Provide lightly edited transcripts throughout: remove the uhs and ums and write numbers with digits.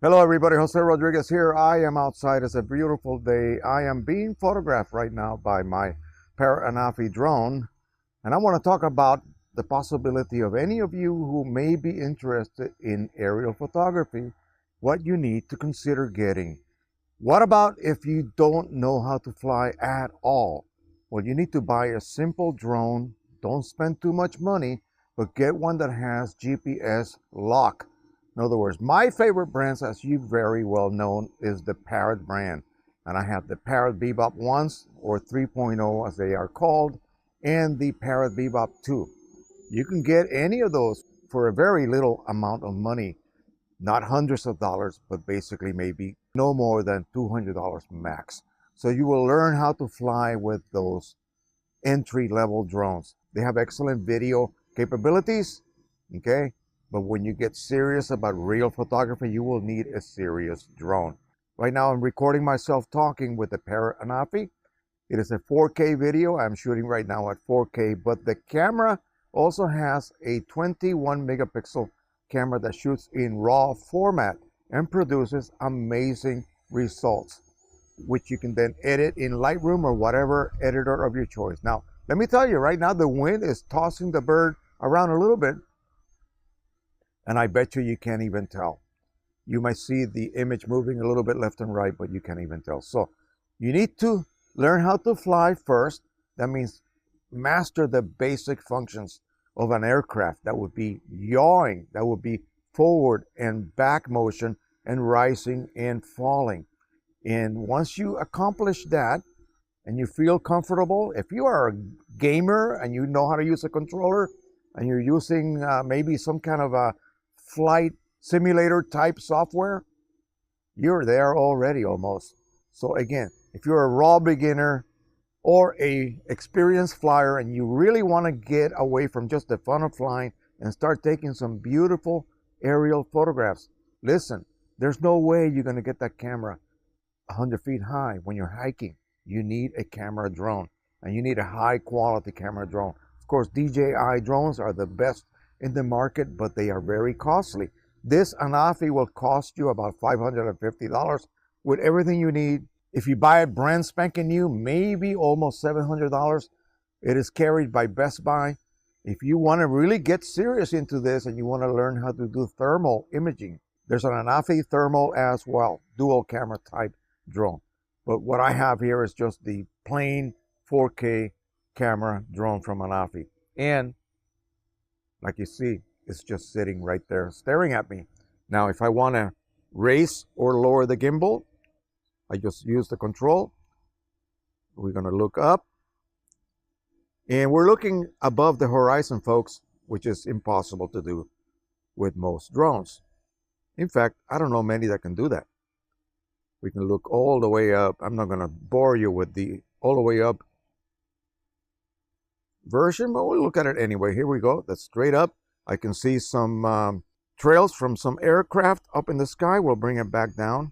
Hello everybody, Jose Rodriguez here. I am outside. It's a beautiful day. I am being photographed right now by my Anafi drone, and I want to talk about the possibility of any of you who may be interested in aerial photography, what you need to consider getting. What about if you don't know how to fly at all? Well, you need to buy a simple drone. Don't spend too much money, but get one that has GPS lock. In other words, my favorite brands, as you very well know, is the Parrot brand. And I have the Parrot Bebop 1s, or 3.0 as they are called, and the Parrot Bebop 2. You can get any of those for a very little amount of money. Not hundreds of dollars, but basically maybe no more than $200 max. So you will learn how to fly with those entry-level drones. They have excellent video capabilities, okay? But when you get serious about real photography, you will need a serious drone. Right now, I'm recording myself talking with the Parrot Anafi. It is a 4K video. I'm shooting right now at 4K, but the camera also has a 21 megapixel camera that shoots in RAW format and produces amazing results, which you can then edit in Lightroom or whatever editor of your choice. Now, let me tell you, right now the wind is tossing the bird around a little bit, and I bet you can't even tell. You might see the image moving a little bit left and right, but you can't even tell. So you need to learn how to fly first. That means master the basic functions of an aircraft. That would be yawing, that would be forward and back motion and rising and falling. And once you accomplish that and you feel comfortable, if you are a gamer and you know how to use a controller and you're using maybe some kind of a flight simulator type software, you're there already almost. So again, if you're a raw beginner or a experienced flyer and you really want to get away from just the fun of flying and start taking some beautiful aerial photographs, listen, there's no way you're going to get that camera 100 feet high when you're hiking. You need a camera drone, and you need a high quality camera drone. Of course, DJI drones are the best in the market, but they are very costly. This Anafi will cost you about $550 with everything you need. If you buy it brand spanking new, maybe almost $700. It is carried by Best Buy. If you want to really get serious into this and you want to learn how to do thermal imaging, there's an Anafi thermal as well, dual camera type drone. But what I have here is just the plain 4K camera drone from Anafi. And like you see, it's just sitting right there staring at me. Now, if I want to raise or lower the gimbal, I just use the control. We're going to look up. And we're looking above the horizon, folks, which is impossible to do with most drones. In fact, I don't know many that can do that. We can look all the way up. I'm not going to bore you with the all the way up version, but we'll look at it anyway. Here we go. That's straight up. I can see some trails from some aircraft up in the sky. We'll bring it back down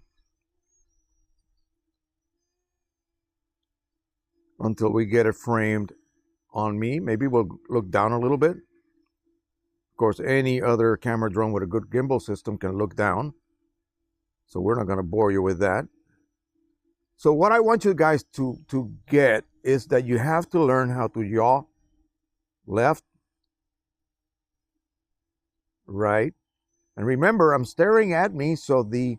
until we get it framed on me. Maybe we'll look down a little bit. Of course, any other camera drone with a good gimbal system can look down, so we're not going to bore you with that. So what I want you guys to get is that you have to learn how to yaw left, right, and remember, I'm staring at me, so the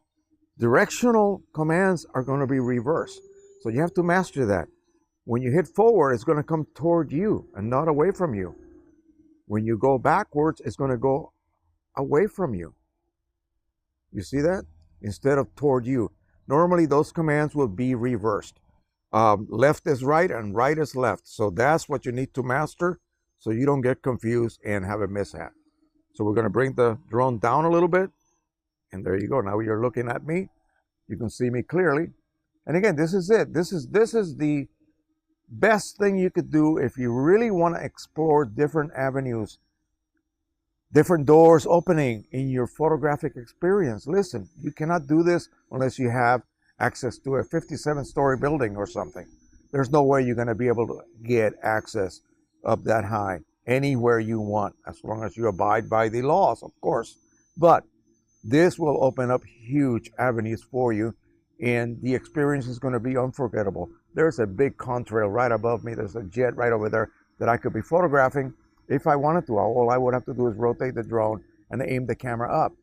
directional commands are going to be reversed. So you have to master that. When you hit forward, it's going to come toward you and not away from you. When you go backwards, it's going to go away from you. You see that? Instead of toward you. Normally, those commands will be reversed. Left is right and right is left. So that's what you need to master so you don't get confused and have a mishap. So we're going to bring the drone down a little bit. And there you go. Now you're looking at me. You can see me clearly. And again, this is it. This is the best thing you could do if you really want to explore different avenues, different doors opening in your photographic experience. Listen, you cannot do this unless you have access to a 57-story building or something. There's no way you're going to be able to get access up that high anywhere you want, as long as you abide by the laws, of course. But This will open up huge avenues for you, and the experience is going to be unforgettable. There's a big contrail right above me. There's a jet right over there that I could be photographing if I wanted to. All I would have to do is rotate the drone and aim the camera up.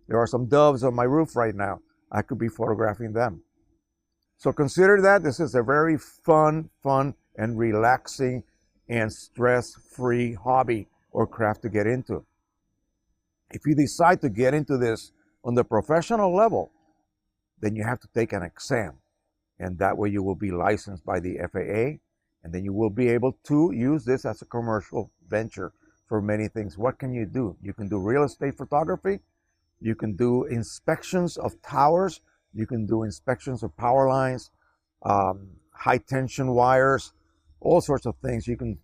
There are some doves on my roof right now. I could be photographing them. So consider that this is a very fun and relaxing and stress-free hobby or craft to get into. If you decide to get into this on the professional level, then you have to take an exam, and that way you will be licensed by the FAA, and then you will be able to use this as a commercial venture for many things. What can you do? You can do real estate photography, you can do inspections of towers, you can do inspections of power lines, high tension wires, all sorts of things. You can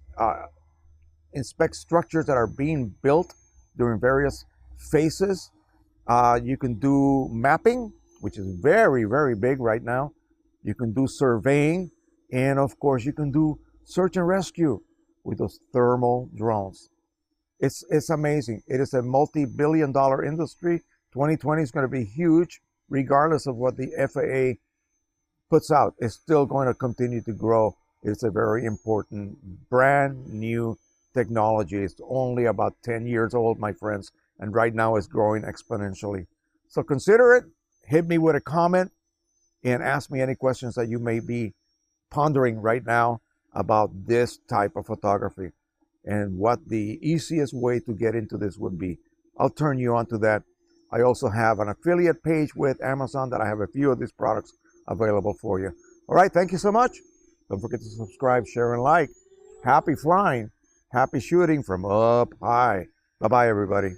inspect structures that are being built during various phases. You can do mapping, which is very, very big right now. You can do surveying, and of course you can do search and rescue with those thermal drones. It's amazing. It is a multi-billion-dollar industry. 2020 is going to be huge, regardless of what the FAA puts out. It's still going to continue to grow. It's a very important, brand new technology. It's only about 10 years old, my friends, and right now it's growing exponentially. So consider it. Hit me with a comment and ask me any questions that you may be pondering right now about this type of photography and what the easiest way to get into this would be. I'll turn you on to that. I also have an affiliate page with Amazon that I have a few of these products available for you. All right, thank you so much. Don't forget to subscribe, share, and like. Happy flying, happy shooting from up high. Bye-bye, everybody.